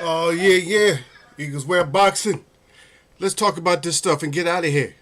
Oh, yeah. Eagles wear boxing. Let's talk about this stuff and get out of here.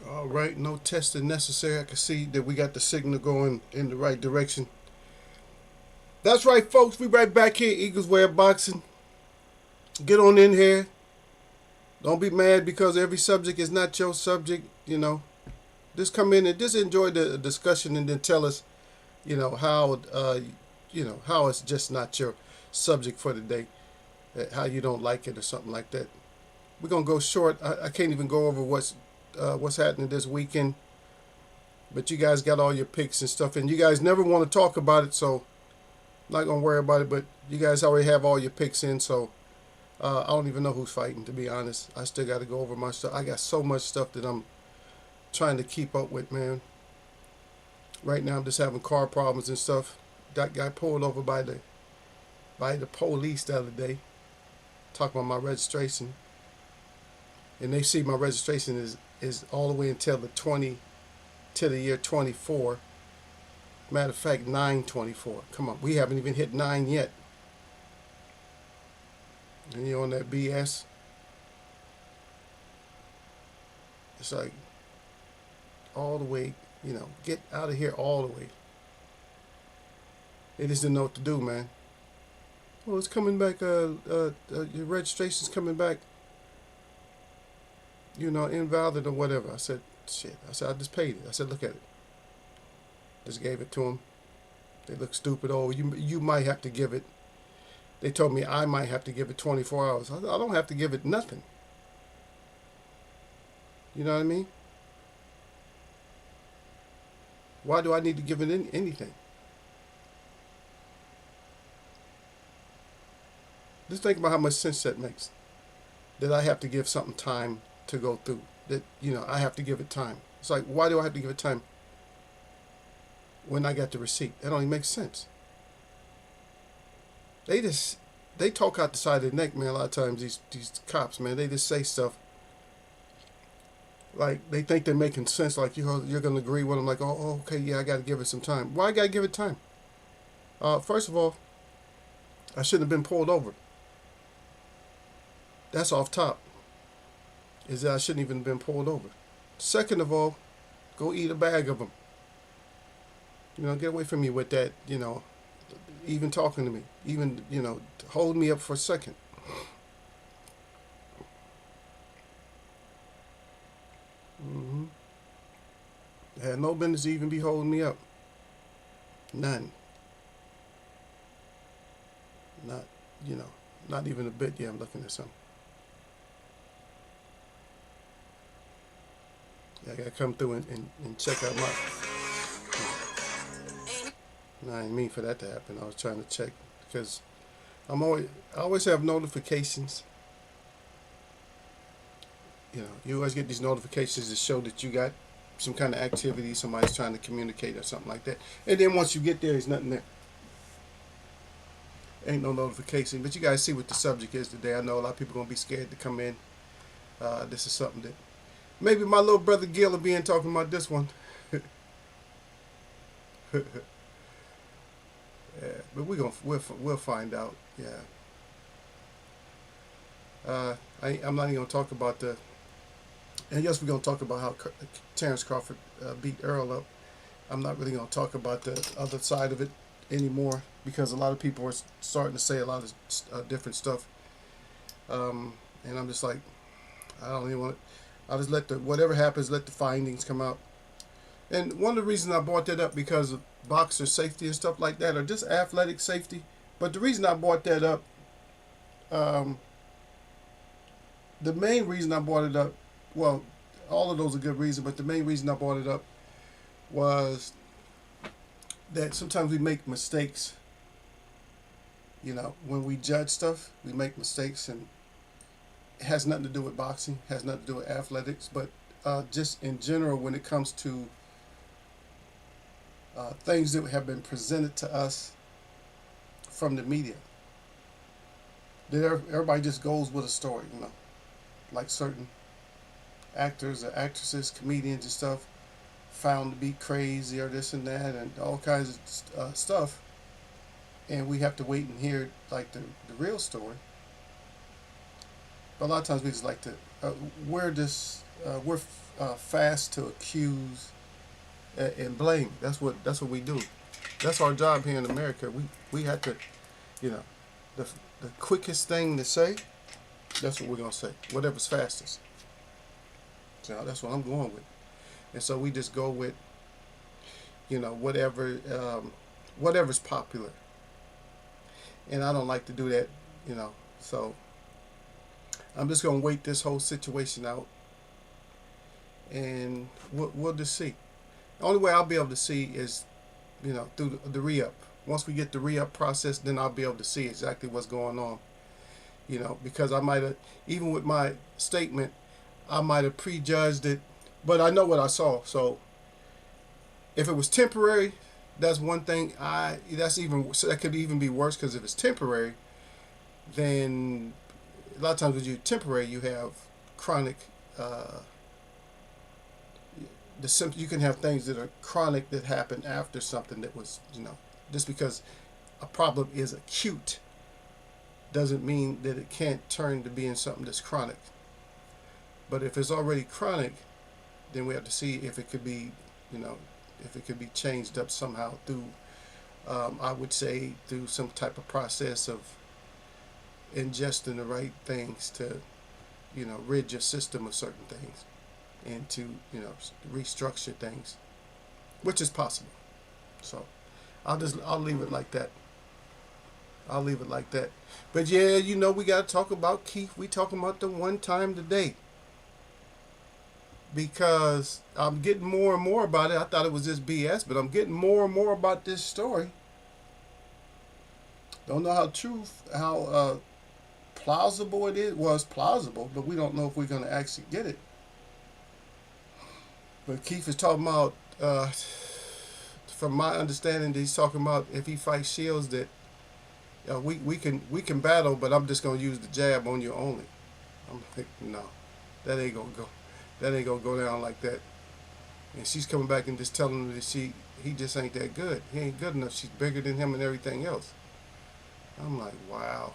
All right, no testing necessary. I can see that we got the signal going in the right direction. That's right, folks. We right back here, Eagles wear boxing. Get on in here. Don't be mad because every subject is not your subject. Just come in and just enjoy the discussion and then tell us, how it's just not your subject for the day, how you don't like it or something like that. We're gonna go short. I can't even go over what's happening this weekend. But you guys got all your picks and stuff, and you guys never want to talk about it, so I'm not gonna worry about it. But you guys already have all your picks in, so I don't even know who's fighting. To be honest, I still got to go over my stuff. I got so much stuff that I'm trying to keep up with, man. Right now, I'm just having car problems and stuff. That guy pulled over by the police the other day, talking about my registration, and they see my registration is all the way until the year 24. Matter of fact, 9/24. Come on, we haven't even hit 9 yet. And you're on that BS. It's like all the way, get out of here all the way. They just didn't know what to do, man. Well, it's coming back. Your registration's coming back. Invalid or whatever. I said, shit. I said, I just paid it. I said, look at it. Just gave it to them. They look stupid. Oh, you might have to give it. They told me I might have to give it 24 hours. I don't have to give it nothing. You know what I mean? Why do I need to give it anything? Just think about how much sense that makes. That I have to give something time to go through. That, I have to give it time. It's like, why do I have to give it time when I got the receipt? That only makes sense. They talk out the side of their neck, man. A lot of times these cops, man, they just say stuff like they think they're making sense. Like you're gonna agree with them. Like, oh, okay, yeah, I got to give it some time. Why I got to give it time? First of all, I shouldn't have been pulled over. That's off top. Is that I shouldn't even have been pulled over. Second of all, go eat a bag of them. Get away from me with that. Even talking to me, even hold me up for a second. Mm-hmm. Had no business even be holding me up. None. Not you know, not even a bit. Yeah, I'm looking at something. Yeah, I gotta come through and check out my. No, I didn't mean for that to happen. I was trying to check because I always have notifications. You always get these notifications that show that you got some kind of activity, somebody's trying to communicate or something like that. And then once you get there, there's nothing there. Ain't no notification. But you guys see what the subject is today. I know a lot of people are gonna be scared to come in. This is something that maybe my little brother Gil will be in talking about this one. Yeah, but we'll find out. Yeah. I'm not even gonna talk about And yes, we're going to talk about how Terrence Crawford beat Earl up. I'm not really going to talk about the other side of it anymore because a lot of people are starting to say a lot of different stuff. And I'm just like, I don't even want to. I'll just let the whatever happens, let the findings come out. And one of the reasons I brought that up because of boxer safety and stuff like that, or just athletic safety. But the reason I brought that up, um, the main reason I brought it up, well, all of those are good reasons, but the main reason I brought it up was that sometimes we make mistakes. You know, when we judge stuff, we make mistakes, and it has nothing to do with boxing, has nothing to do with athletics, but just in general, when it comes to things that have been presented to us from the media. Everybody just goes with a story, you know, like certain actors or actresses, comedians and stuff, found to be crazy or this and that, and all kinds of stuff. And we have to wait and hear like the real story. But a lot of times we just like to we're fast to accuse and blame. That's what we do. That's our job here in America. We have to, you know, the the quickest thing to say. That's what we're gonna say. Whatever's fastest. So that's what I'm going with. And so we just go with, you know, whatever's popular. And I don't like to do that, you know. So I'm just gonna wait this whole situation out, and we'll just see. The only way I'll be able to see is, you know, through the re-up. Once we get the re-up process, then I'll be able to see exactly what's going on. You know, because I might have, even with my statement, I might have prejudged it, but I know what I saw. So if it was temporary, that's one thing. That could even be worse because if it's temporary, then a lot of times when you're temporary, you have chronic. You can have things that are chronic that happen after something that was, you know, just because a problem is acute doesn't mean that it can't turn to being something that's chronic. But if it's already chronic, then we have to see if it could be, you know, if it could be changed up somehow through, I would say, through some type of process of ingesting the right things to, you know, rid your system of certain things and to, you know, restructure things, which is possible. So I'll leave it like that. I'll leave it like that. But yeah, you know, we got to talk about Keith. We talking about the one time today. Because I'm getting more and more about it. I thought it was just BS, but I'm getting more and more about this story. Don't know how plausible it is. Well, it's plausible, but we don't know if we're going to actually get it. But Keith is talking about, from my understanding, he's talking about if he fights Shields that we can battle, but I'm just gonna use the jab on you only. I'm like, no, that ain't gonna go. That ain't gonna go down like that. And she's coming back and just telling him that he just ain't that good. He ain't good enough. She's bigger than him and everything else. I'm like, wow.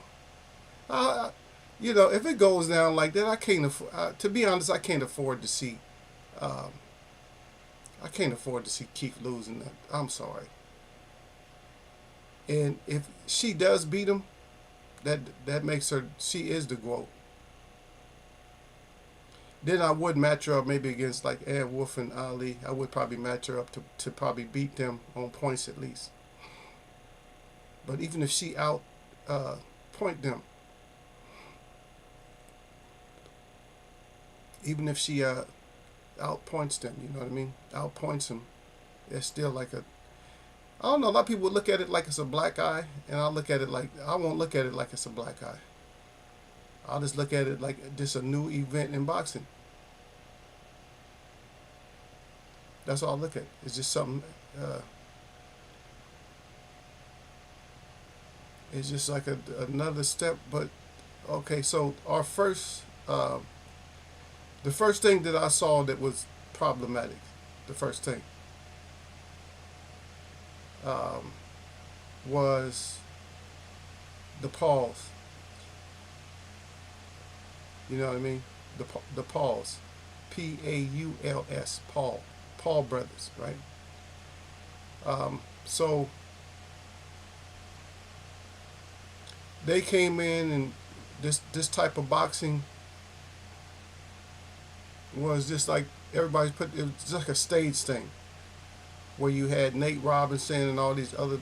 You know, if it goes down like that, I can't afford. To be honest, I can't afford to see. I can't afford to see Keith losing that. I'm sorry. And if she does beat him, that makes her, she is the GOAT. Then I would match her up maybe against like Ed Wolf and Ali. I would probably match her up to probably beat them on points at least. But even if she point them, even if she outpoints them, you know what I mean? Outpoints them, it's still like I don't know, a lot of people would look at it like it's a black eye, and I won't look at it like it's a black eye. I'll just look at it like just a new event in boxing. That's all I look at. It's just something, it's just like another step, but okay, so the first thing that I saw that was problematic, the first thing, was the pause. You know what I mean? The pause. Pauls, Paul brothers, right? So they came in, and this type of boxing was just like everybody's put. It was just like a stage thing where you had Nate Robinson and all these other,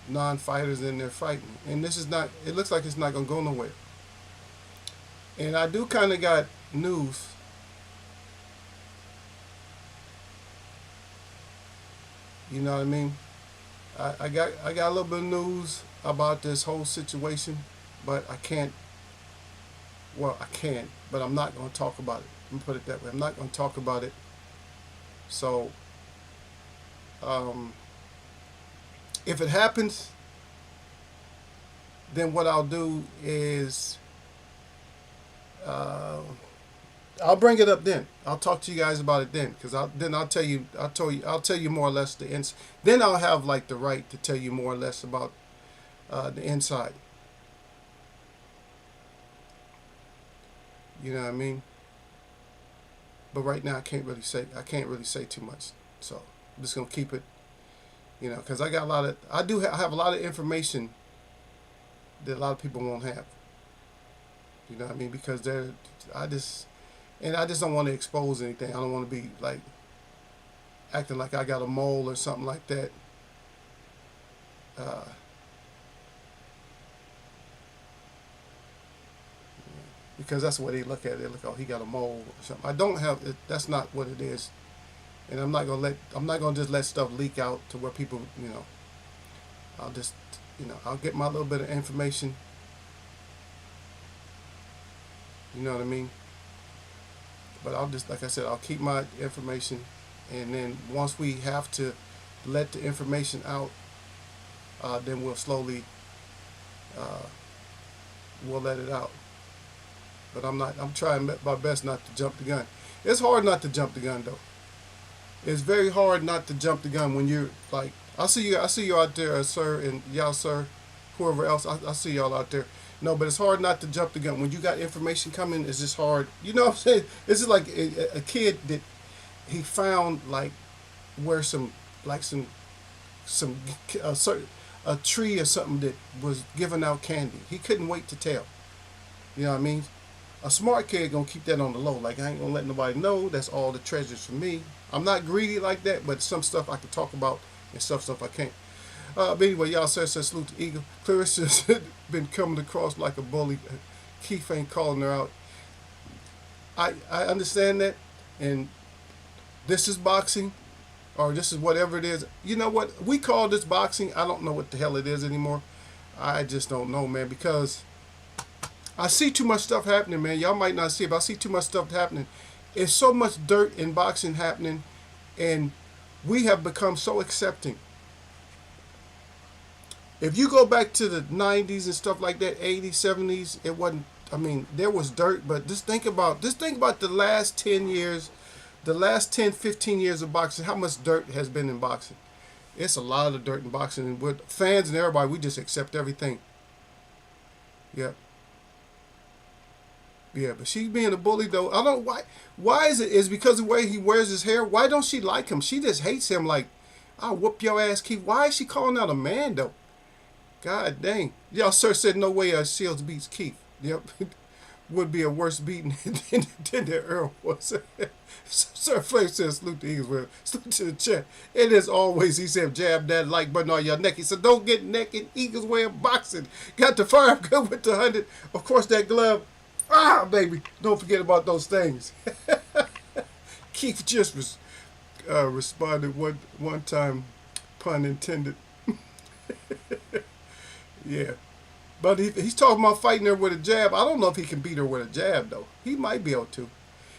non-fighters in there fighting. And this is not. It looks like it's not gonna go nowhere. And I do kind of got news. You know what I mean? I got a little bit of news about this whole situation, but I can't. Well, I can, but I'm not going to talk about it. Let me put it that way. I'm not going to talk about it. So, if it happens, then what I'll do is I'll bring it up then. I'll talk to you guys about it then, because I'll tell you more or less the ins. Then I'll have like the right to tell you more or less about the inside. You know what I mean? But right now I can't really say too much. So I'm just gonna keep it, because I have a lot of information that a lot of people won't have. You know what I mean? Because I just don't want to expose anything. I don't want to be like acting like I got a mole or something like that. Because that's the way they look at it. They look, oh, he got a mole or something. I don't have it. That's not what it is. And I'm not gonna just let stuff leak out to where people, I'll just, I'll get my little bit of information. You know what I mean? But I'll just, like I said, I'll keep my information, and then once we have to let the information out, then we'll slowly, we'll let it out. But I'm trying my best not to jump the gun. It's hard not to jump the gun, though. It's very hard not to jump the gun when you're like, I see you out there, sir, and y'all, sir, whoever else, I see y'all out there. No, but it's hard not to jump the gun when you got information coming. It's just hard. You know what I'm saying? It's just like a kid that he found like where a tree or something that was giving out candy. He couldn't wait to tell. You know what I mean? A smart kid gonna keep that on the low. Like, I ain't gonna let nobody know. That's all the treasures for me. I'm not greedy like that, but some stuff I can talk about and stuff I can't. But anyway, y'all said salute to Eagle. Clarissa's been coming across like a bully. Keith ain't calling her out. I understand that, and this is boxing, or this is whatever it is. You know what? We call this boxing. I don't know what the hell it is anymore. I just don't know, man, because I see too much stuff happening, man. Y'all might not see it, but I see too much stuff happening. It's so much dirt in boxing happening, and we have become so accepting. If you go back to the 90s and stuff like that, 80s, 70s, it wasn't, I mean, there was dirt, but just think about the last 10 years, the last 10, 15 years of boxing, how much dirt has been in boxing. It's a lot of dirt in boxing, and with fans and everybody, we just accept everything. Yep. Yeah, but she's being a bully, though. I don't know why is it? Is because of the way he wears his hair? Why don't she like him? She just hates him like, I'll whoop your ass, Keith. Why is she calling out a man, though? God dang. Y'all, sir, said no way Shields beats Keith. Yep. Would be a worse beating than the Earl was. Sir Flame says, salute the Eagles. Well, salute to the chat. It is always, he said, jab that like button on your neck. He said, don't get naked. Eagles way of boxing. Got the fire good with the 100. Of course, that glove. Ah, baby. Don't forget about those things. Keith just responded one time, pun intended. Yeah. But he's talking about fighting her with a jab. I don't know if he can beat her with a jab, though. He might be able to.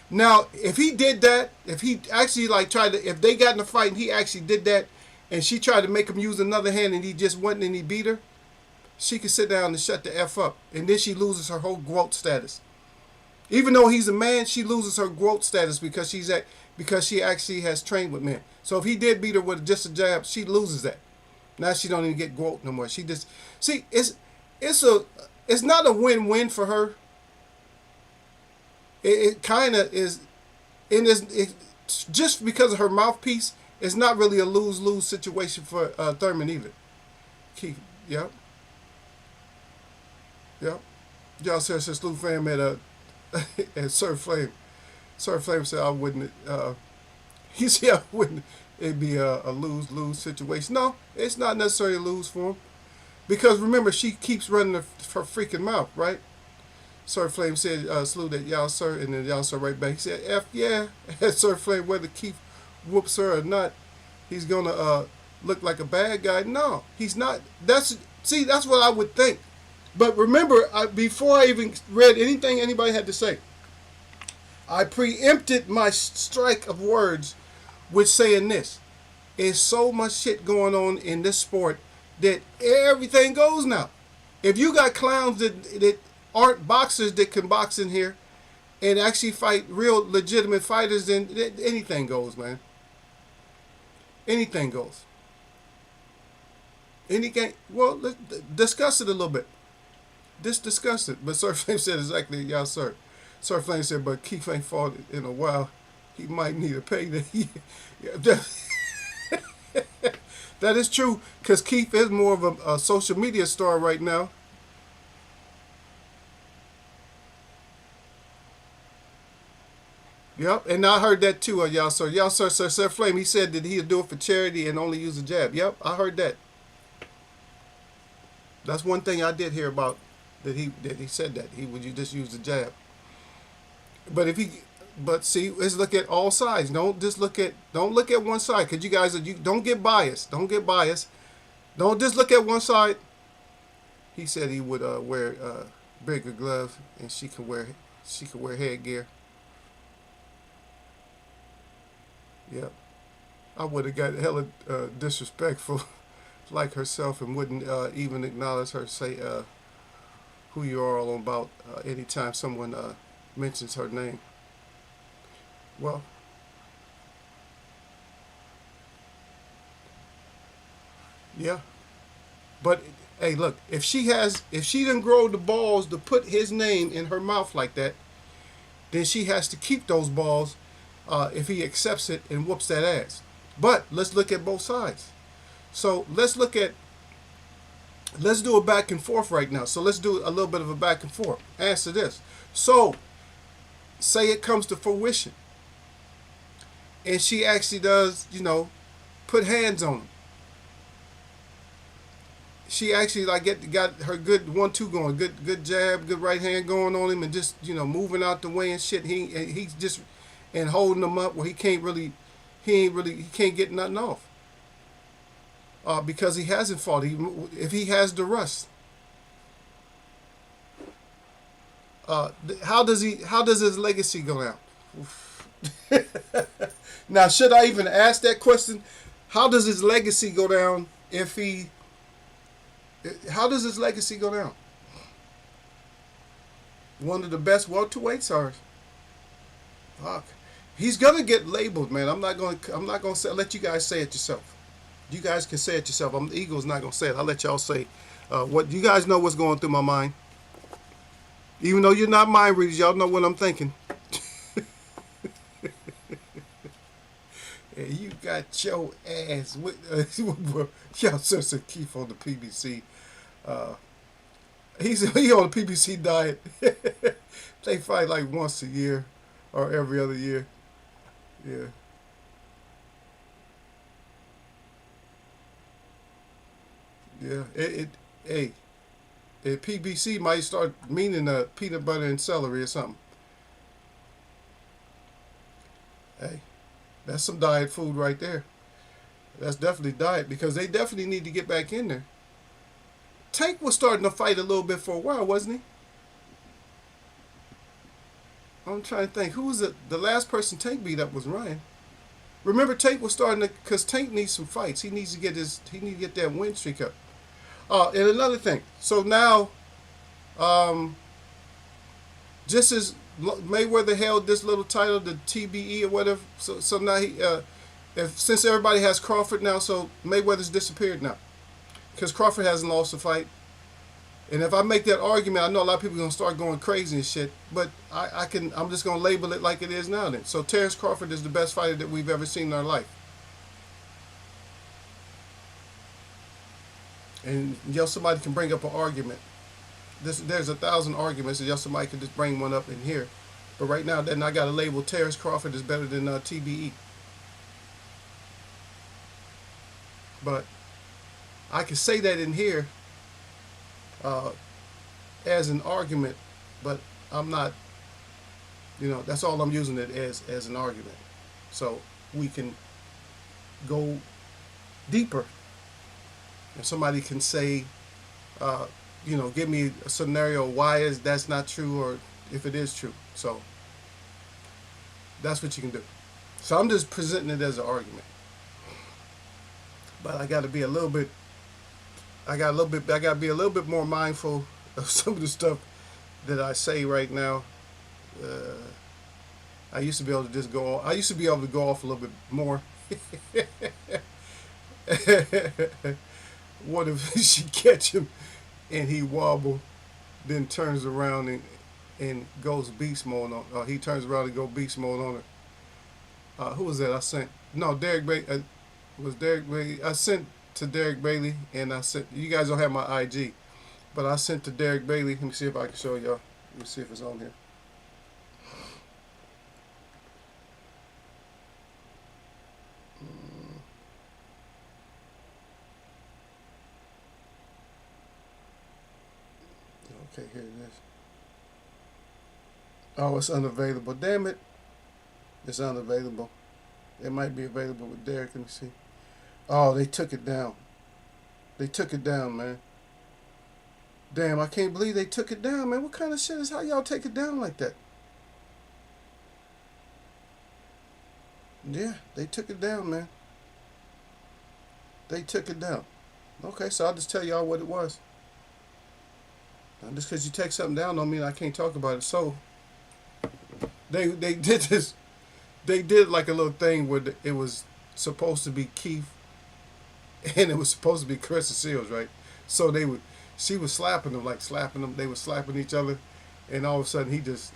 Now, if he did that, if he actually if they got in a fight and he actually did that, and she tried to make him use another hand and he just went and he beat her, she could sit down and shut the F up. And then she loses her whole GWOAT status. Even though he's a man, she loses her GWOAT status because she actually has trained with men. So if he did beat her with just a jab, she loses that. Now she don't even get GWOAT no more. She just it's not a win-win for her. It kind of is. And just because of her mouthpiece, it's not really a lose-lose situation for Thurman either. Keith, yep, yep. Y'all says Lou Fam at at Sir Flame. Sir Flame said I wouldn't. He said I wouldn't. It'd be a lose-lose situation. No, it's not necessarily a lose for him because remember she keeps running her freaking mouth, right? Sir Flame said salute at y'all sir, and then y'all sir right back. He said F yeah. Sir Flame, whether Keith whoops her or not, he's gonna look like a bad guy. No, he's not. That's what I would think. But remember, before I even read anything anybody had to say, I preempted my strike of words with saying this. There's so much shit going on in this sport that everything goes now. If you got clowns that aren't boxers that can box in here and actually fight real legitimate fighters, then anything goes, man. Anything goes. Anything. Well, let's discuss it a little bit. Just discuss it. But Sir Flame said exactly, y'all, sir. Sir Flame said, but Keith ain't fought in a while. He might need a payday. That is true, because Keith is more of a social media star right now. Yep, and I heard that too, y'all, sir. Y'all, Sir Flame, he said that he'd do it for charity and only use a jab. Yep, I heard that. That's one thing I did hear about, that he said that he would just use the jab. But see, let's look at all sides. Don't look at one side, because you guys don't get biased. Don't get biased. Don't just look at one side. He said he would wear bigger gloves, and she can wear headgear. Yep. I would have got hella disrespectful like herself and wouldn't even acknowledge her, say who you are all about anytime someone mentions her name. Well, yeah. But hey, look, if she didn't grow the balls to put his name in her mouth like that, then she has to keep those balls if he accepts it and whoops that ass. But let's look at both sides. So let's do a back and forth right now. So let's do a little bit of a back and forth. Answer this. So say it comes to fruition, and she actually does, put hands on him. She actually got her good 1-2 going, good jab, good right hand going on him, and just moving out the way and shit. He's just and holding him up where he can't get nothing off. Because he hasn't fought. If he has the rust, how does his legacy go down? Now, should I even ask that question? How does his legacy go down if he? How does his legacy go down? One of the best welterweights, or fuck, he's gonna get labeled, man. I'm not gonna say. Let you guys say it yourself. You guys can say it yourself. The Eagle's not gonna say it. I'll let y'all say what you guys know. What's going through my mind. Even though you're not mind readers, y'all know what I'm thinking. And you got your ass with y'all Sir Keith on the PBC. He on the PBC diet. They fight like once a year or every other year. Yeah. Yeah. Hey, PBC might start meaning peanut butter and celery or something. Hey, that's some diet food right there. That's definitely diet, because they definitely need to get back in there. Tank was starting to fight a little bit for a while, wasn't he? I'm trying to think. Who was the last person Tank beat up was Ryan. Remember, Tank was starting to, because Tank needs some fights. He needs to get that win streak up. And another thing. So now, just as Mayweather held this little title, the TBE or whatever. So now since everybody has Crawford now, so Mayweather's disappeared now, because Crawford hasn't lost a fight. And if I make that argument, I know a lot of people are gonna start going crazy and shit. But I'm just gonna label it like it is now. Then, so Terrence Crawford is the best fighter that we've ever seen in our life. And somebody can bring up an argument. There's 1,000 arguments, and somebody can just bring one up in here. But right now, then I got to label Terrence Crawford is better than TBE. But I can say that in here as an argument, but I'm not. That's all I'm using it as an argument. So we can go deeper. If somebody can say, give me a scenario why is that's not true, or if it is true. So that's what you can do. So I'm just presenting it as an argument. But I got to be a little bit. I got to be a little bit more mindful of some of the stuff that I say right now. I used to be able to just go. I used to be able to go off a little bit more. What if she catch him and he wobble, then turns around and goes beast mode on? He turns around and go beast mode on her. Who was that? I sent. No, Derek Bailey. Was Derek Bailey? I sent to Derek Bailey, and I sent. You guys don't have my IG, but I sent to Derek Bailey. Let me see if I can show y'all. Let me see if it's on here. Okay, here it is. Oh, it's unavailable. Damn it. It's unavailable. It might be available with Derek. Let me see. Oh, they took it down. They took it down, man. Damn, I can't believe they took it down, man. What kind of shit is how y'all take it down like that? Yeah, they took it down, man. They took it down. Okay, so I'll just tell y'all what it was. Now, just because you take something down don't mean I can't talk about it. So they did this. They did like a little thing where it was supposed to be Keith and it was supposed to be Carissa Seals, right? So she was slapping them, like slapping them. They were slapping each other, and all of a sudden he just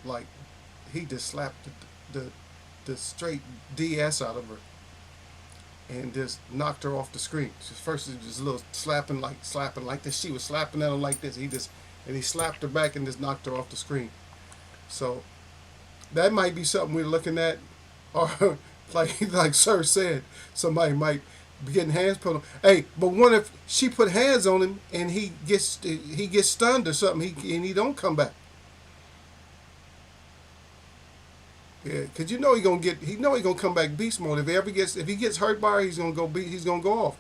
slapped the straight DS out of her and just knocked her off the screen. First it was just a little slapping like this. She was slapping at him like this. He slapped her back and just knocked her off the screen. So that might be something we're looking at, or like Sir said, somebody might be getting hands put on. Hey, but what if she put hands on him and he gets stunned or something, and he don't come back? Yeah, cause he gonna come back beast mode. If he gets hurt by her, he's gonna go off.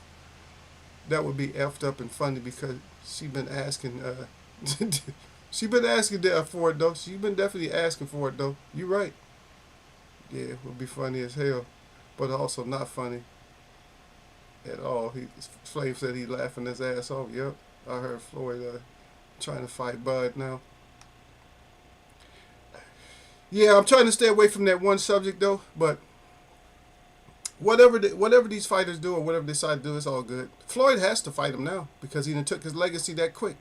That would be effed up and funny because she been asking. She been asking for it though. She been definitely asking for it though. You right. Yeah, it would be funny as hell, but also not funny at all. Flame said he laughing his ass off. Yep, I heard Floyd trying to fight Bud now. Yeah, I'm trying to stay away from that one subject though. But whatever these fighters do or whatever they decide to do, it's all good. Floyd has to fight him now because he done took his legacy that quick.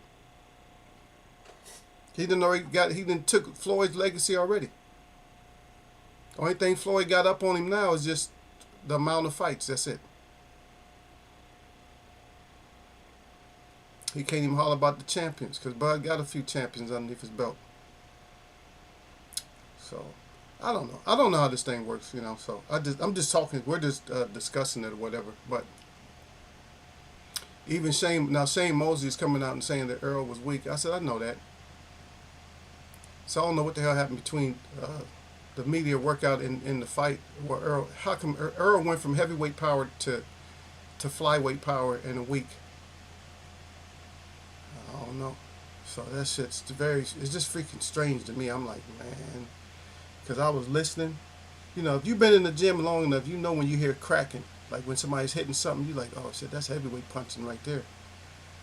He done took Floyd's legacy already. Only thing Floyd got up on him now is just the amount of fights. That's it. He can't even holler about the champions because Bud got a few champions underneath his belt. So I don't know. I don't know how this thing works, So I'm just talking. We're just discussing it or whatever. But even Shane Mosley is coming out and saying that Earl was weak. I said I know that. So I don't know what the hell happened between the media workout in the fight. Where how come Earl went from heavyweight power to flyweight power in a week? I don't know. So that shit's it's just freaking strange to me. I'm like, man, because I was listening. If you've been in the gym long enough, when you hear cracking, like when somebody's hitting something, you're like, oh shit, that's heavyweight punching right there.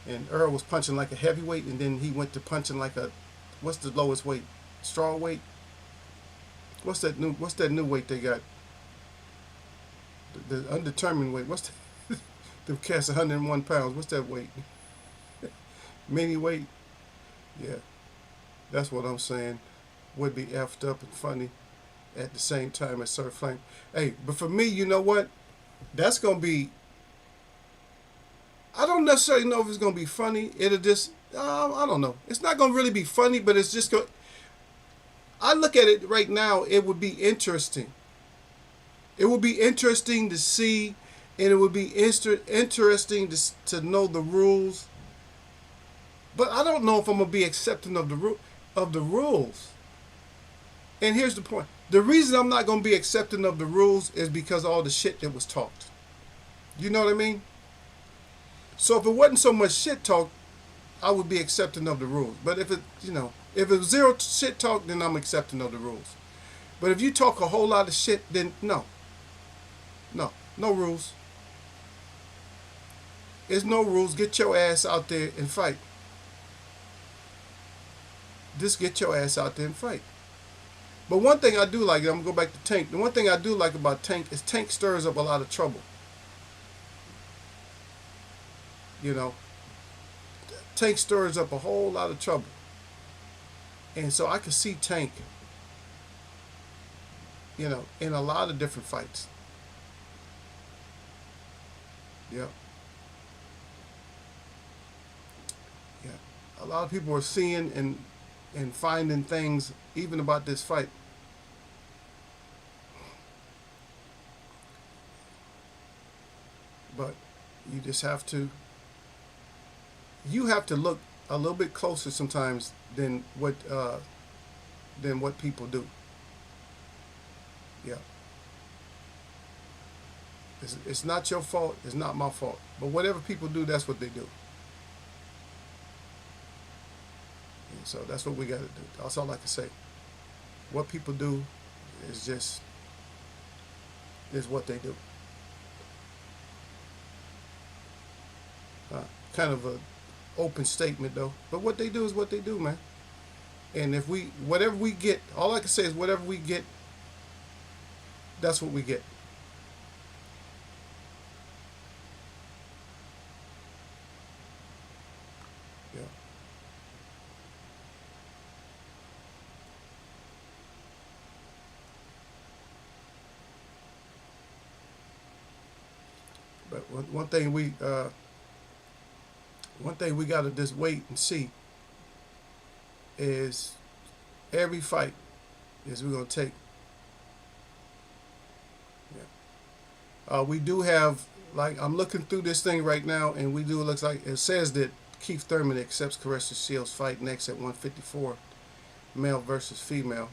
And Earl was punching like a heavyweight, and then he went to punching like what's the lowest weight? Straw weight? What's that new weight they got? The undetermined weight. What's the cast 101 pounds? What's that weight? Mini weight. Yeah, that's what I'm saying. Would be effed up and funny at the same time as Sir Flame. Hey, but for me, you know what? That's gonna be. I don't necessarily know if it's gonna be funny. It'll just. I don't know. It's not gonna really be funny, but it's just going. I look at it right now. It would be interesting. It would be interesting to see, and it would be interesting to know the rules. But I don't know if I'm gonna be accepting of the rules. And here's the point: the reason I'm not gonna be accepting of the rules is because of all the shit that was talked. You know what I mean? So if it wasn't so much shit talk, I would be accepting of the rules. But if if it was zero shit talk, then I'm accepting of the rules. But if you talk a whole lot of shit, then no rules. There's no rules. Get your ass out there and fight. Just get your ass out there and fight. But one thing I do like, I'm gonna go back to Tank. The one thing I do like about Tank is Tank stirs up a lot of trouble. You know, Tank stirs up a whole lot of trouble. And so I could see Tank, in a lot of different fights. Yeah. Yeah. A lot of people are seeing and finding things even about this fight. But you just have to look a little bit closer sometimes than what people do. Yeah. It's not your fault. It's not my fault. But whatever people do, that's what they do. And so that's what we got to do. That's all I can say. What people do is what they do. Kind of a open statement though. But what they do is what they do, man. And if whatever we get, all I can say is whatever we get, that's what we get. Yeah. But one thing we gotta just wait and see is every fight is we're gonna take. Yeah. We do have, like, I'm looking through this thing right now, and it looks like it says that Keith Thurman accepts Caressa Shields' fight next at 154, male versus female.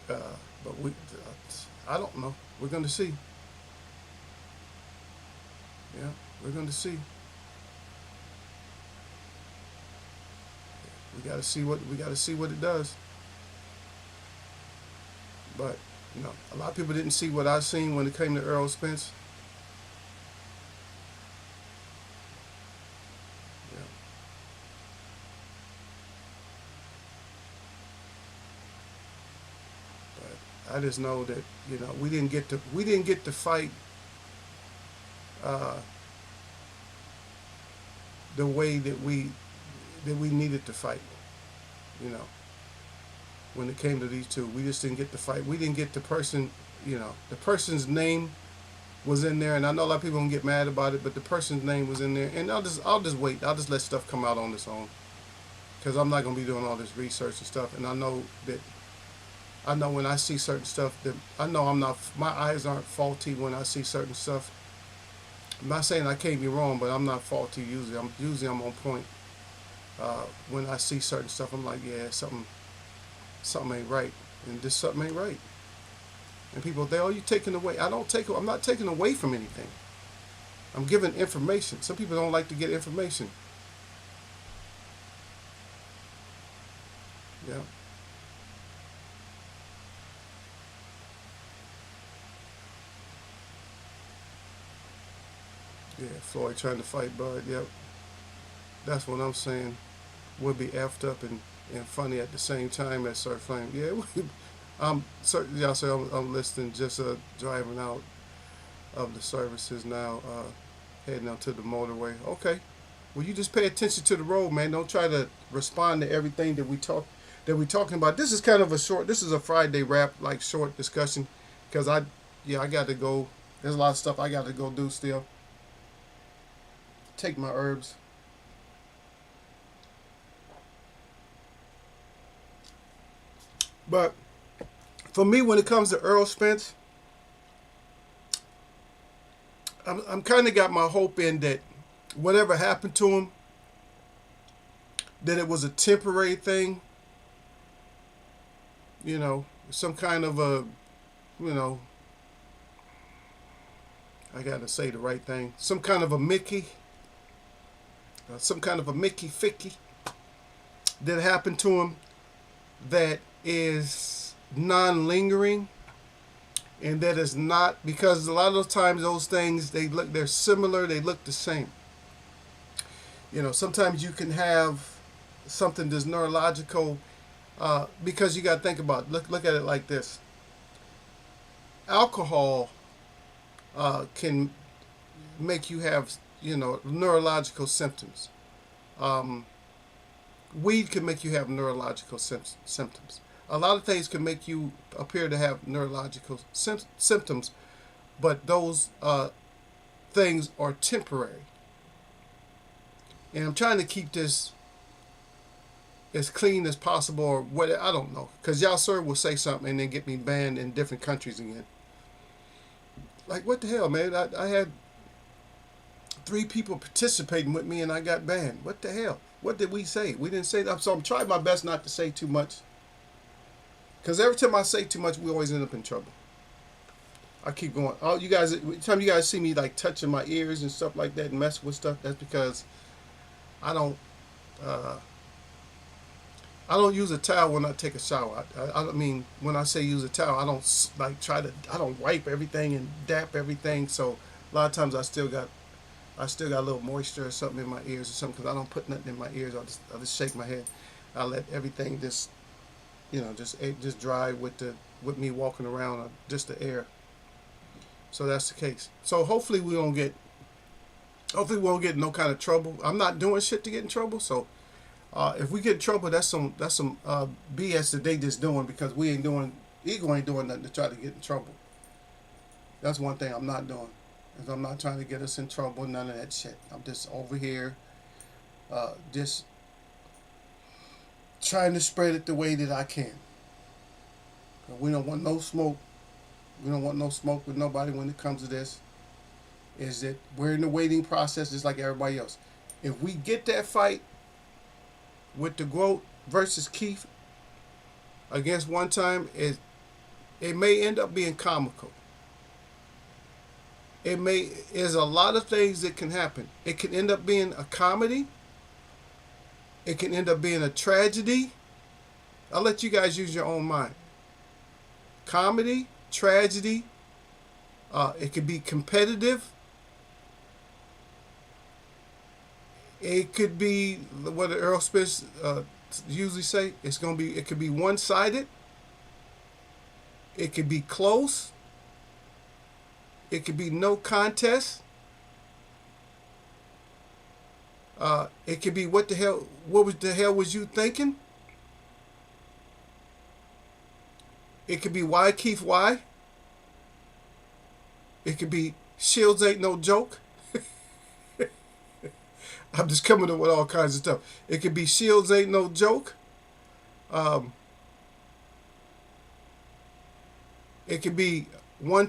But I don't know. We're going to see. Yeah, we're going to see. We got to see what it does. But a lot of people didn't see what I seen when it came to Errol Spence. Yeah. But I just know that we didn't get to fight the way that we needed to fight. When it came to these two, we just didn't get to fight. We didn't get the person. The person's name was in there, and I know a lot of people gonna get mad about it, but the person's name was in there, and I'll just wait. I'll just let stuff come out on its own, because I'm not gonna be doing all this research and stuff. And I know when I see certain stuff that I know my eyes aren't faulty when I see certain stuff. I'm not saying I can't be wrong, but I'm not faulty usually. I'm on point. When I see certain stuff, I'm like, yeah, something ain't right, and this something ain't right. And people say, oh, you taking away. I'm not taking away from anything. I'm giving information. Some people don't like to get information. Yeah. Yeah, Floyd trying to fight Bud. Yep. That's what I'm saying. Would be effed up and funny at the same time as Sir Flame. Yeah, y'all say I'm listening, just driving out of the services now. Heading onto the motorway. Okay. Well, you just pay attention to the road, man. Don't try to respond to everything that we talking about. This is kind of a short. This is a Friday wrap, like short discussion, because I got to go. There's a lot of stuff I got to go do still. Take my herbs. But for me, when it comes to Earl Spence, I'm kind of got my hope in that whatever happened to him, that it was a temporary thing. You know, some kind of a, you know, I got to say the right thing. Some kind of a Mickey, some kind of a Mickey Ficky that happened to him that is non-lingering, and that is not, because a lot of those times those things, they're similar, they look the same. You know, sometimes you can have something that's neurological, because you got to think about it. Look at it like this. Alcohol can make you have, you know, neurological symptoms. Weed can make you have neurological symptoms. A lot of things can make you appear to have neurological symptoms, but those things are temporary. And I'm trying to keep this as clean as possible, or what, I don't know, because y'all sir will say something and then get me banned in different countries again. Like, what the hell, man? I had 3 people participating with me and I got banned. What the hell? What did we say? We didn't say that. So I'm trying my best not to say too much, because every time I say too much, we always end up in trouble. I keep going. Oh, you guys, every time you guys see me like touching my ears and stuff like that and mess with stuff, that's because I don't use a towel when I take a shower. I don't mean, when I say use a towel, I don't like I don't wipe everything and dap everything. So a lot of times I still got a little moisture or something in my ears or something, because I don't put nothing in my ears. I'll just shake my head. I let everything just, you know, just dry with me walking around, or just the air. So that's the case. So hopefully we won't get no kind of trouble. I'm not doing shit to get in trouble. So if we get in trouble, that's some BS that they just doing, because Ego ain't doing nothing to try to get in trouble. That's one thing I'm not doing. Is I'm not trying to get us in trouble, none of that shit. I'm just over here, just trying to spread it the way that I can. We don't want no smoke. We don't want no smoke with nobody when it comes to this. Is that we're in the waiting process just like everybody else. If we get that fight with the GOAT versus Keith against one time, it may end up being comical. There's a lot of things that can happen. It can end up being a comedy. It can end up being a tragedy. I'll let you guys use your own mind. Comedy, tragedy. It could be competitive. It could be what Earl Spence usually say. It could be one-sided. It could be close. It could be no contest. It could be what the hell was you thinking? It could be why Keith why? It could be Shields ain't no joke. I'm just coming up with all kinds of stuff. It could be Shields ain't no joke. It could be one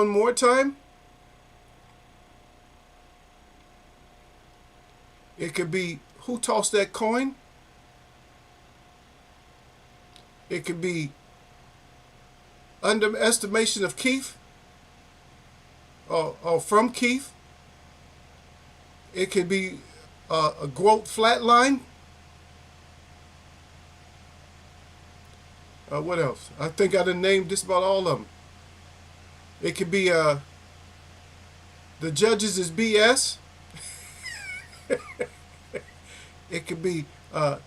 more time. It could be who tossed that coin. It could be underestimation of Keith, or from Keith. It could be a GOAT flatline. What else? I think I done named just about all of them. It could be the judges is BS. It could be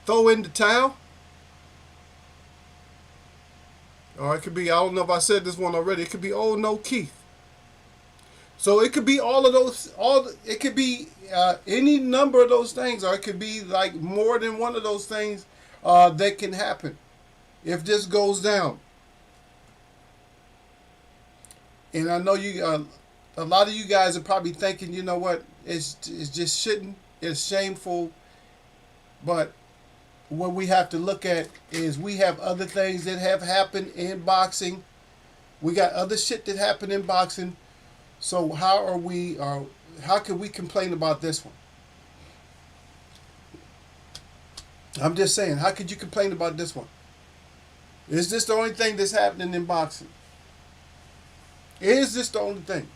throw in the towel. Or it could be, I don't know if I said this one already, it could be oh no Keith. So it could be all of those. It could be any number of those things, or it could be like more than one of those things that can happen if this goes down. And I know a lot of you guys are probably thinking, you know what, it's just shouldn't. It's shameful, but what we have to look at is we have other things that have happened in boxing. We got other shit that happened in boxing. So how are we? How can we complain about this one? I'm just saying, how could you complain about this one? Is this the only thing that's happening in boxing? Is this the only thing?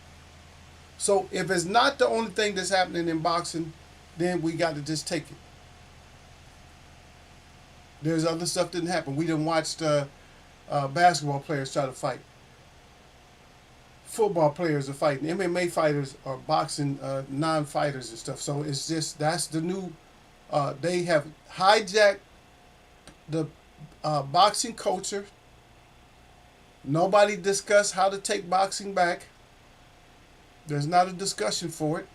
So if it's not the only thing that's happening in boxing, then we got to just take it. There's other stuff that didn't happen. We didn't watch basketball players try to fight. Football players are fighting. MMA fighters are boxing non-fighters and stuff. So it's just that's the new. They have hijacked the boxing culture. Nobody discussed how to take boxing back. There's not a discussion for it.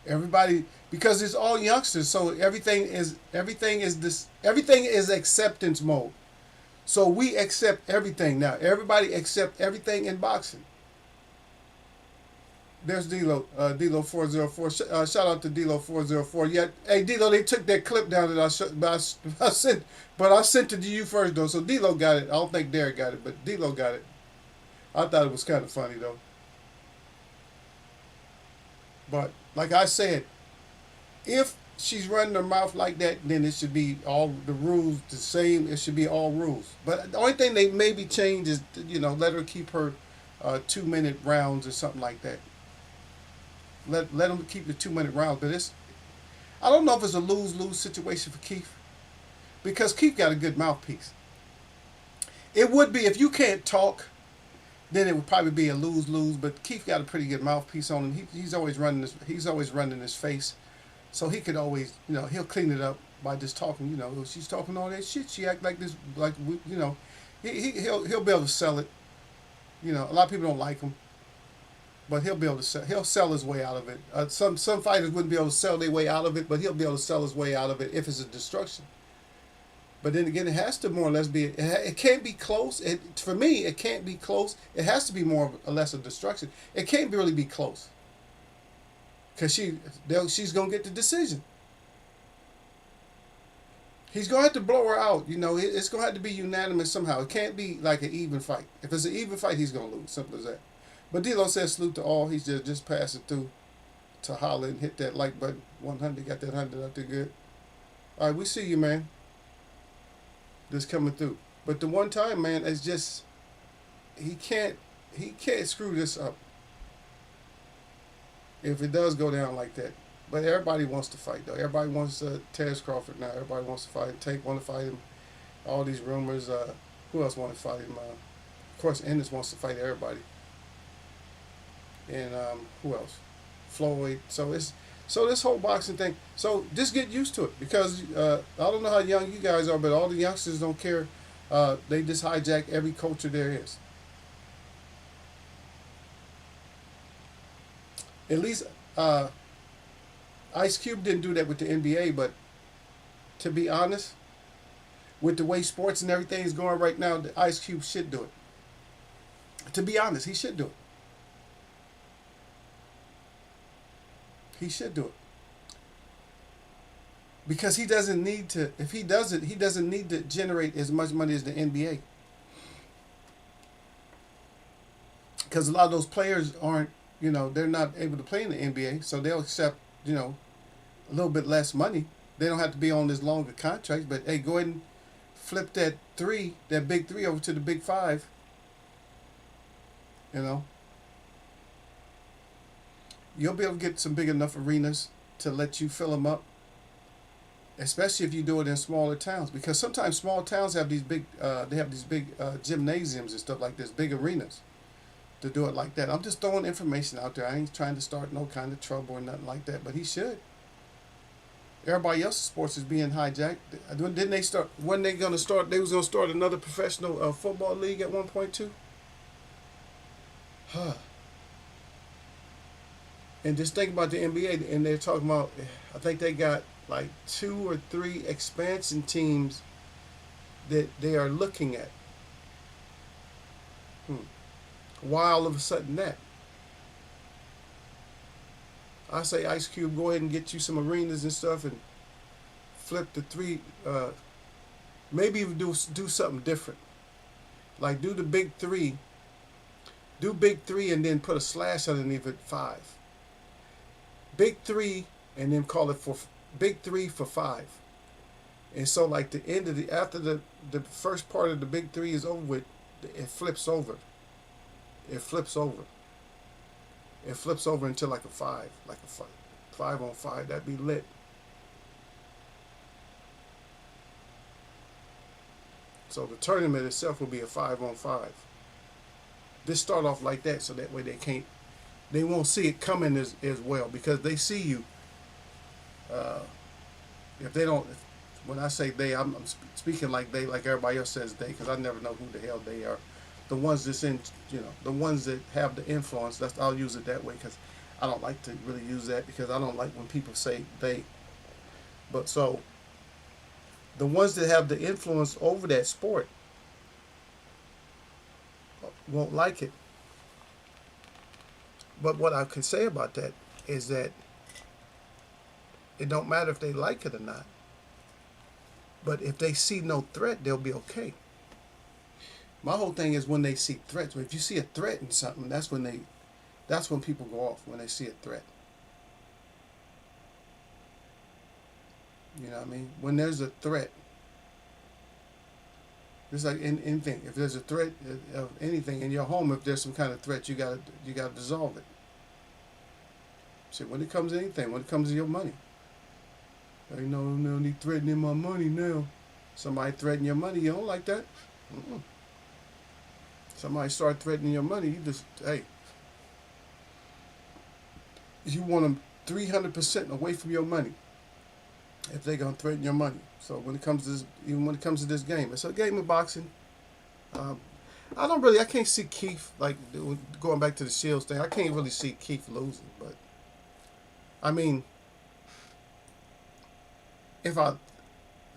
Everybody, because it's all youngsters, so everything is acceptance mode. So we accept everything now. Everybody accept everything in boxing. There's D'Lo, D'Lo 404. Shout out to D'Lo 404. Yeah, hey D'Lo, they took that clip down that I sent, but I sent it to you first though. So D'Lo got it. I don't think Derek got it, but D'Lo got it. I thought it was kind of funny though. But like I said, if she's running her mouth like that, then it should be all the rules the same. It should be all rules. But the only thing they maybe change is, let her keep her 2-minute rounds or something like that. Let them keep the 2-minute rounds. But I don't know if it's a lose-lose situation for Keith, because Keith got a good mouthpiece. It would be if you can't talk, then it would probably be a lose-lose. But Keith got a pretty good mouthpiece on him. He's always running this. He's always running his face, so he could always, he'll clean it up by just talking. She's talking all that shit. She act like this, like he'll be able to sell it. A lot of people don't like him, but he'll be able to sell. He'll sell his way out of it. Some fighters wouldn't be able to sell their way out of it, but he'll be able to sell his way out of it if it's a destruction. But then again, it has to more or less be. It can't be close. For me, it can't be close. It has to be more or less a destruction. It can't really be close, because she's gonna get the decision. He's gonna have to blow her out. It's gonna have to be unanimous somehow. It can't be like an even fight. If it's an even fight, he's gonna lose. Simple as that. But D'Lo says salute to all. He's just passing through to holler and hit that like button. 100, got that 100 up there good. All right, we see you, man. Just coming through. But the one time, man, it's just he can't screw this up if it does go down like that. But everybody wants to fight though. Everybody wants Taz Crawford now. Everybody wants to fight. Tank want to fight him. All these rumors. Who else want to fight him? Of course, Ennis wants to fight everybody. And who else? Floyd. So this whole boxing thing. So just get used to it, because I don't know how young you guys are, but all the youngsters don't care. They just hijack every culture there is. At least Ice Cube didn't do that with the NBA, but to be honest, with the way sports and everything is going right now, the Ice Cube should do it. To be honest, he should do it. He should do it. Because he doesn't need to, if he does it, he doesn't need to generate as much money as the NBA. Because a lot of those players aren't, they're not able to play in the NBA, so they'll accept, a little bit less money. They don't have to be on this longer contract, but hey, go ahead and flip that big three over to the big five. You'll be able to get some big enough arenas to let you fill them up, especially if you do it in smaller towns. Because sometimes small towns have these big, gymnasiums and stuff like this, big arenas to do it like that. I'm just throwing information out there. I ain't trying to start no kind of trouble or nothing like that, but he should. Everybody else's sports is being hijacked. Didn't they start? When they gonna start? They was gonna start another professional football league at one point too. Huh. And just think about the NBA, and they're talking about, I think they got like 2 or 3 expansion teams that they are looking at. Hmm. Why all of a sudden that? I say, Ice Cube, go ahead and get you some arenas and stuff and flip the three. Maybe even do something different. Like do the big three. Do big three and then put a slash underneath it, 5. Big three and then call it for big three for 5. And so like the end of the after the first part of the big three is over with, it flips over. It flips over. It flips over into like a 5, like a 5 on 5. That'd be lit. So the tournament itself will be a 5 on 5. Just start off like that, so that way they won't see it coming as well, because they see you. If they don't, when I say they, I'm speaking like they, like everybody else says they, because I never know who the hell they are. The ones that's in, the ones that have the influence. I'll use it that way, because I don't like to really use that, because I don't like when people say they. But so the ones that have the influence over that sport won't like it. But what I can say about that is that it don't matter if they like it or not. But if they see no threat, they'll be okay. My whole thing is when they see threats. If you see a threat in something, that's when people go off, when they see a threat. You know what I mean? When there's a threat, it's like in anything. If there's a threat of anything in your home, if there's some kind of threat, you gotta dissolve it. See, when it comes to anything, when it comes to your money, you know, no need threatening my money now. Somebody threaten your money, you don't like that. Mm-mm. Somebody start threatening your money, you just, hey, you want them 300% away from your money if they're gonna threaten your money. So when it comes to this, even when it comes to this game, it's a game of boxing. I can't see Keith, like going back to the Shields thing. I can't really see Keith losing, but I mean, if I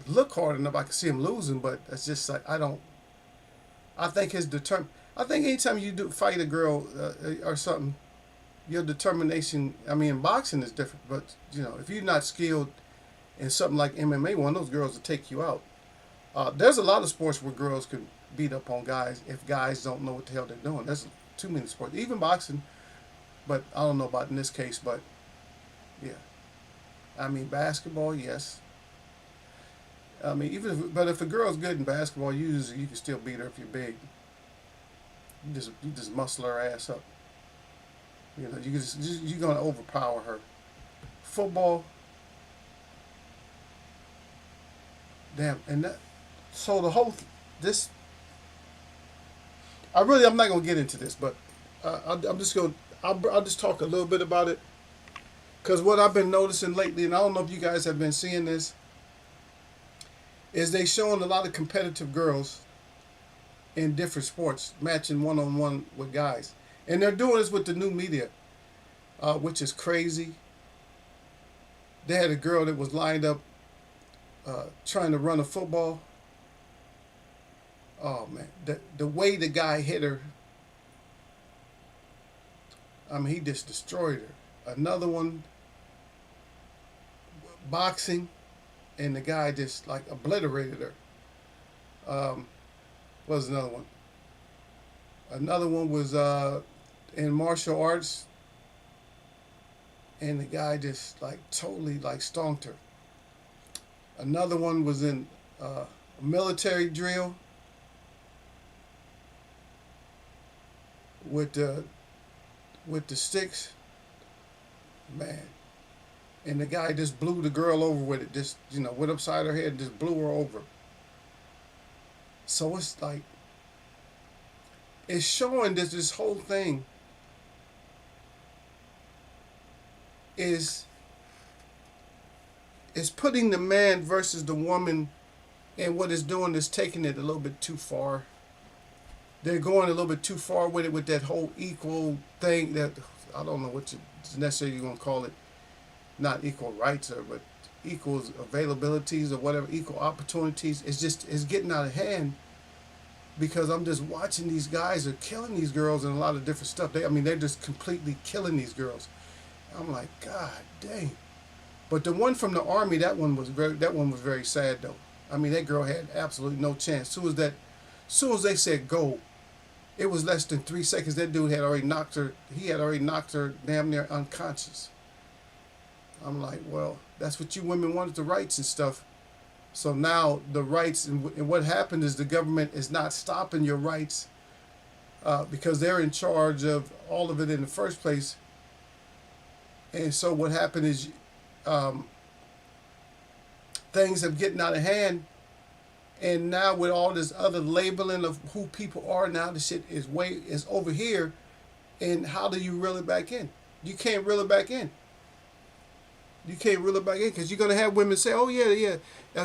look hard enough, I can see him losing. But it's just like I think his I think anytime you do fight a girl or something, your determination. I mean, boxing is different, but if you're not skilled in something like MMA, one of those girls will take you out. There's a lot of sports where girls can beat up on guys if guys don't know what the hell they're doing. There's too many sports, even boxing. But I don't know about in this case, but yeah. I mean, basketball, yes. I mean, but if a girl's good in basketball, you can still beat her if you're big. You just muscle her ass up. You're gonna overpower her. Football, damn, and that. So the whole this. I'm not gonna get into this, but I'm just gonna. I'll just talk a little bit about it, because what I've been noticing lately, and I don't know if you guys have been seeing this, is they showing a lot of competitive girls in different sports matching one-on-one with guys, and they're doing this with the new media, which is crazy. They had a girl that was lined up trying to run a football. Oh man, the way the guy hit her, I mean, he just destroyed her. Another one, boxing, and the guy just like obliterated her. What was another one? Another one was in martial arts, and the guy just like totally like stomped her. Another one was in a military drill with the sticks, man. And the guy just blew the girl over with it. Just went upside her head and just blew her over. So it's like it's showing that this whole thing is putting the man versus the woman, and what it's doing is taking it a little bit too far. They're going a little bit too far with it, with that whole equal thing. That I don't know what you necessarily going to call it, not equal rights or but equal availabilities or whatever, equal opportunities. It's getting out of hand because I'm just watching these guys are killing these girls and a lot of different stuff. They're just completely killing these girls. I'm like, God dang. But the one from the army, that one was very sad though. That girl had absolutely no chance. Soon as they said go, it was less than 3 seconds. That dude had already knocked her. He had already knocked her damn near unconscious. I'm like, well, that's what you women wanted, the rights and stuff. So now the rights, and what happened is the government is not stopping your rights because they're in charge of all of it in the first place. And so what happened is things have getting out of hand. And now with all this other labeling of who people are, now the shit is over here. And how do you reel it back in? You can't reel it back in. You can't reel it back in because you're going to have women say, oh, yeah,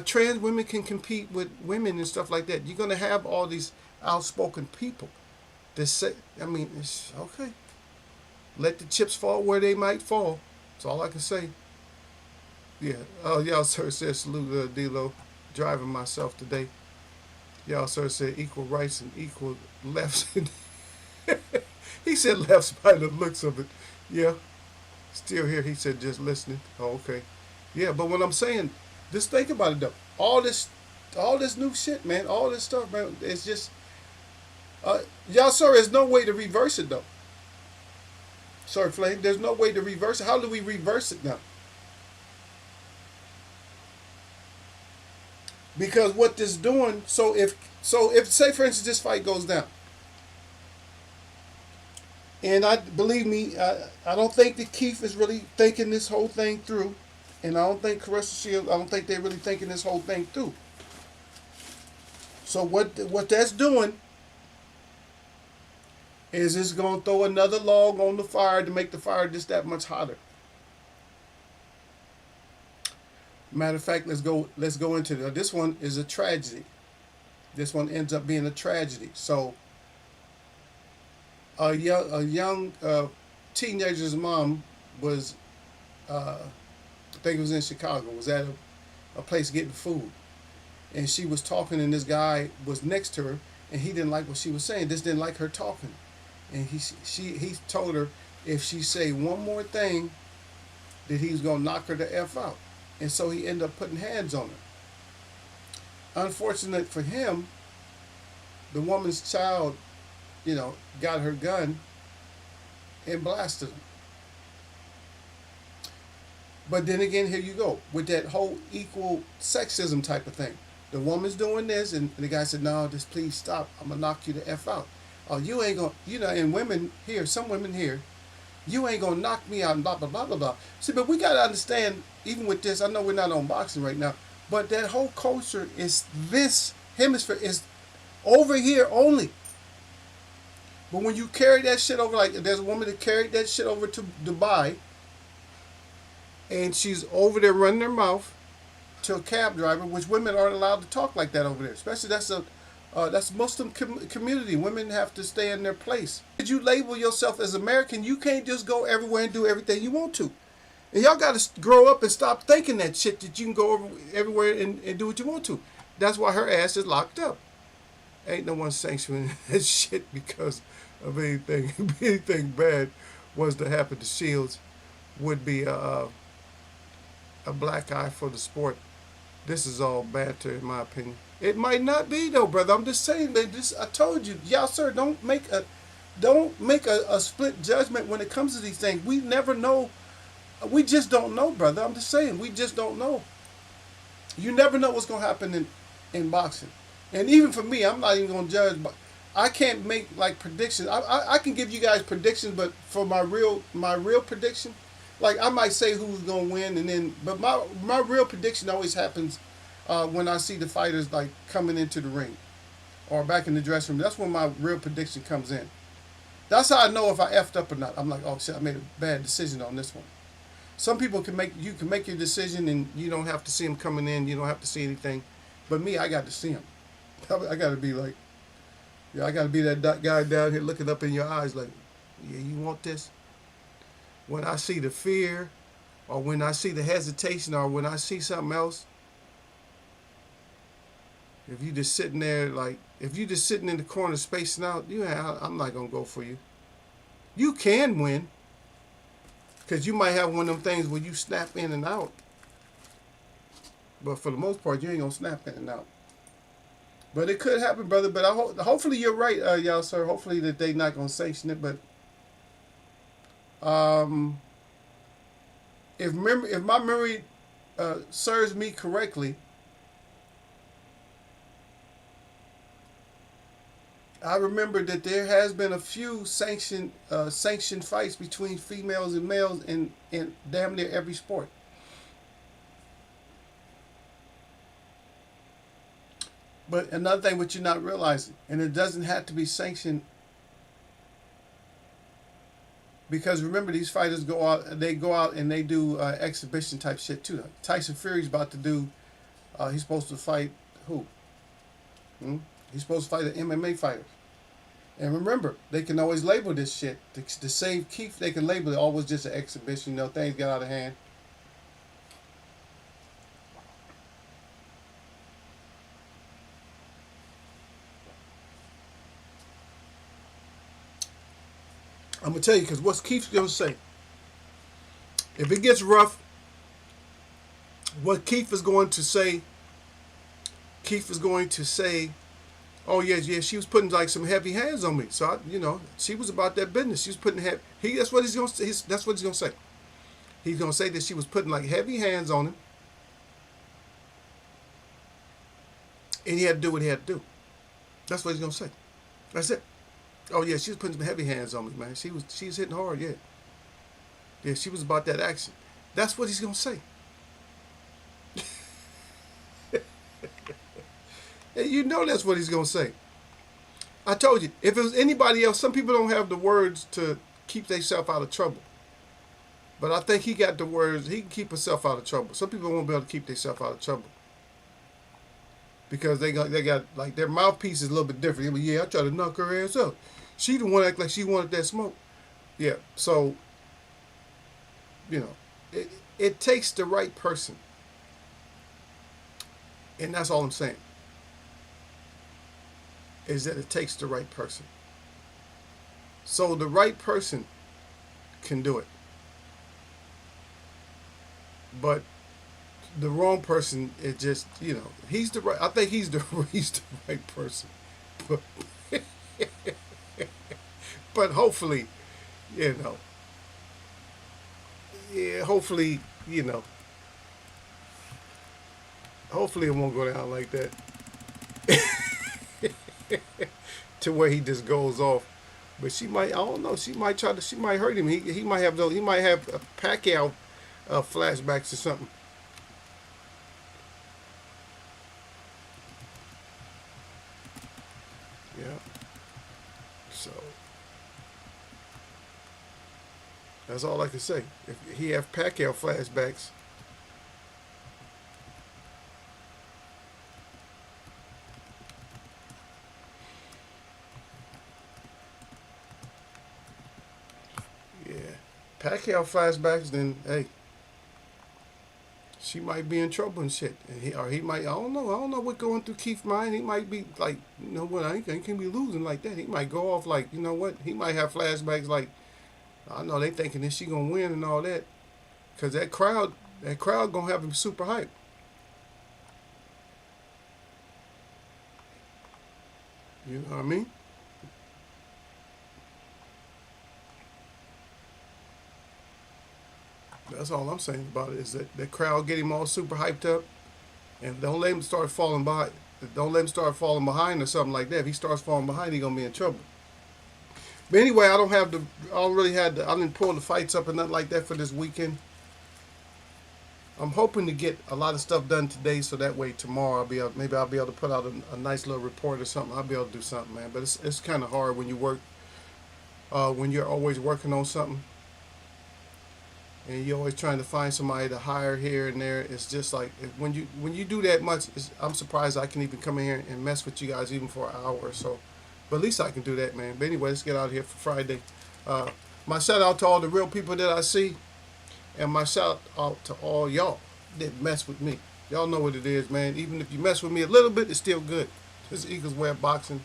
trans women can compete with women and stuff like that. You're going to have all these outspoken people that say, it's okay. Let the chips fall where they might fall. That's all I can say. Yeah. Oh, y'all, sir, said salute D-Lo. Driving myself today. Y'all, sir, said equal rights and equal lefts. He said lefts by the looks of it. Yeah. Still here, he said, just listening. Oh, okay. Yeah, but what I'm saying, just think about it though. All this new shit, man, all this stuff, man, it's just, y'all, sir, there's no way to reverse it though. Sorry, Flame, there's no way to reverse it. How do we reverse it now? Because what this doing, so if say for instance this fight goes down, and believe me, I don't think that Keith is really thinking this whole thing through. And I don't think Caressa Shields, I don't think they're really thinking this whole thing through. So what that's doing is it's going to throw another log on the fire to make the fire just that much hotter. Matter of fact, let's go into this one is a tragedy. This one ends up being a tragedy. So a young teenager's mom was, I think it was in Chicago, was at a place getting food. And she was talking and this guy was next to her and he didn't like what she was saying. Just didn't like her talking. And he told her if she say one more thing that he was going to knock her the F out. And so he ended up putting hands on her. Unfortunate for him, the woman's child, got her gun and blasted him. But then again, here you go with that whole equal sexism type of thing. The woman's doing this, and the guy said, "No, just please stop. I'm gonna knock you the F out." Oh, you ain't gonna, and women here, some women here, you ain't gonna knock me out and blah blah blah blah blah. See, but we gotta understand, even with this, I know we're not on boxing right now, but that whole culture is this hemisphere is over here only. But when you carry that shit over, like there's a woman that carried that shit over to Dubai, and she's over there running her mouth to a cab driver, which women aren't allowed to talk like that over there. Especially that's a Muslim community. Women have to stay in their place. If you label yourself as American, you can't just go everywhere and do everything you want to. And y'all got to grow up and stop thinking that shit that you can go everywhere and do what you want to. That's why her ass is locked up. Ain't no one sanctioning that shit because of anything. If anything bad was to happen to Shields, would be a black eye for the sport. This is all banter, in my opinion. It might not be though, brother. I'm just saying, man. I told you, y'all, sir, don't make a split judgment when it comes to these things. We never know. We just don't know, brother. I'm just saying, we just don't know. You never know what's gonna happen in boxing. And even for me, I'm not even gonna judge. But I can't make like predictions. I can give you guys predictions, but for my real prediction, like I might say who's gonna win, and then but my real prediction always happens when I see the fighters like coming into the ring or back in the dressing room. That's when my real prediction comes in. That's how I know if I effed up or not. I'm like, oh shit, I made a bad decision on this one. Some people can make your decision and you don't have to see them coming in. You don't have to see anything. But me, I got to see them. I got to be like, I got to be that guy down here looking up in your eyes like, yeah, you want this? when I see the fear, or when I see the hesitation, or when I see something else, if you just sitting there, like, if you just sitting in the corner spacing out, I'm not gonna go for you. You can win, because you might have one of them things where you snap in and out. But for the most part, you ain't gonna snap in and out. But it could happen, brother. But hopefully you're right, y'all, sir. Hopefully that they not gonna sanction it. But um, if my memory serves me correctly, I remember that there has been a few sanctioned fights between females and males in damn near every sport. But another thing what you're not realizing, and it doesn't have to be sanctioned, because remember these fighters go out and they do exhibition type shit too. Tyson Fury's about to do. He's supposed to fight who? He's supposed to fight an MMA fighter. And remember, they can always label this shit. To save Keith, they can label it always just an exhibition. Things get out of hand. I'm going to tell you, because what's Keith's going to say? If it gets rough, what Keith is going to say, oh yeah, she was putting like some heavy hands on me. So she was about that business. She was putting heavy. That's what he's gonna say. That's what he's gonna say. He's gonna say that she was putting like heavy hands on him, and he had to do what he had to do. That's what he's gonna say. That's it. Oh yeah, she was putting some heavy hands on me, man. She was hitting hard. Yeah, she was about that action. That's what he's gonna say. And that's what he's going to say. I told you, if it was anybody else, some people don't have the words to keep themselves out of trouble. But I think he got the words, he can keep himself out of trouble. Some people won't be able to keep themselves out of trouble. Because they got like, their mouthpiece is a little bit different. Yeah, I tried to knock her ass up. She the one act like she wanted that smoke. Yeah, so, it takes the right person. And that's all I'm saying. Is that it takes the right person. So the right person can do it. But the wrong person, it just, he's the right, I think he's the right person. But, but hopefully, hopefully it won't go down like that. To where he just goes off. But she might, I don't know, she might hurt him. He might have Pacquiao flashbacks or something. Yeah. So that's all I can say. If he have Pacquiao flashbacks, Pacquiao flashbacks, then hey, she might be in trouble and shit. And he might, I don't know what's going through Keith's mind. He might be like, what, I can't be losing like that. He might go off like, what, he might have flashbacks like, I know they thinking that she gonna win and all that. Cause that crowd gonna have him super hyped. You know what I mean? That's all I'm saying about it, is that the crowd get him all super hyped up, and don't let him start falling behind. Don't let him start falling behind or something like that. If he starts falling behind, he gonna be in trouble. But anyway, I didn't pull the fights up and nothing like that for this weekend. I'm hoping to get a lot of stuff done today, so that way tomorrow maybe I'll be able to put out a nice little report or something. I'll be able to do something, man. But it's kind of hard when you work, when you're always working on something. And you're always trying to find somebody to hire here and there. It's just like, when you do that much, I'm surprised I can even come in here and mess with you guys even for an hour or so. But at least I can do that, man. But anyway, let's get out of here for Friday. My shout out to all the real people that I see, and my shout out to all y'all that mess with me. Y'all know what it is, man. Even if you mess with me a little bit, it's still good. This is Eagles Way of Boxing,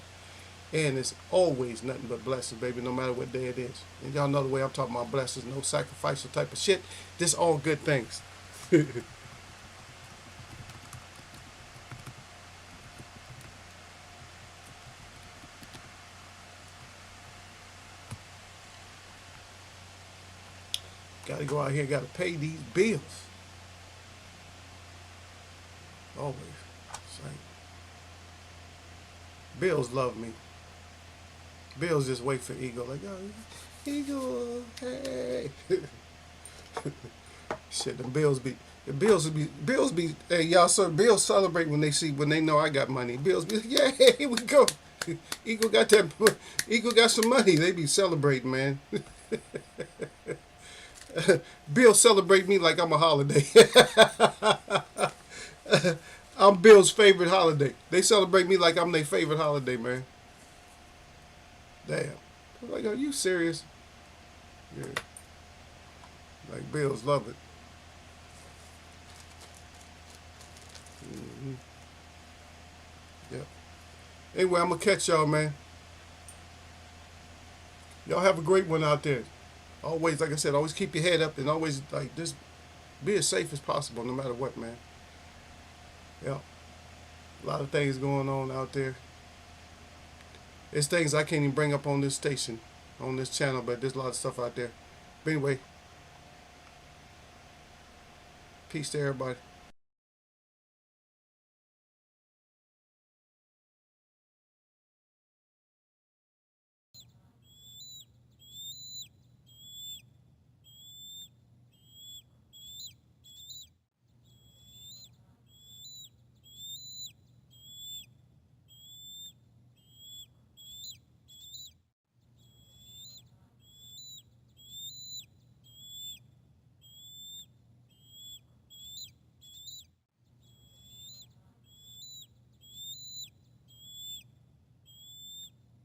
and it's always nothing but blessings, baby, no matter what day it is. And y'all know the way I'm talking about blessings, no sacrificial type of shit. This all good things. Gotta go out here, gotta pay these bills. Always. Same. Bills love me. Bills just wait for Eagle, like, oh, Eagle, hey. Shit, Bills be, hey, y'all, sir, Bills celebrate when they know I got money. Bills be like, yeah, here we go. Eagle got some money. They be celebrating, man. Bills celebrate me like I'm a holiday. I'm Bill's favorite holiday. They celebrate me like I'm their favorite holiday, man. Damn. I'm like, are you serious? Yeah. Like, Bills love it. Mm-hmm. Yep. Anyway, I'm going to catch y'all, man. Y'all have a great one out there. Always, like I said, always keep your head up and always, like, just be as safe as possible no matter what, man. Yeah. A lot of things going on out there. It's things I can't even bring up on this station, on this channel, but there's a lot of stuff out there. But anyway, peace to everybody.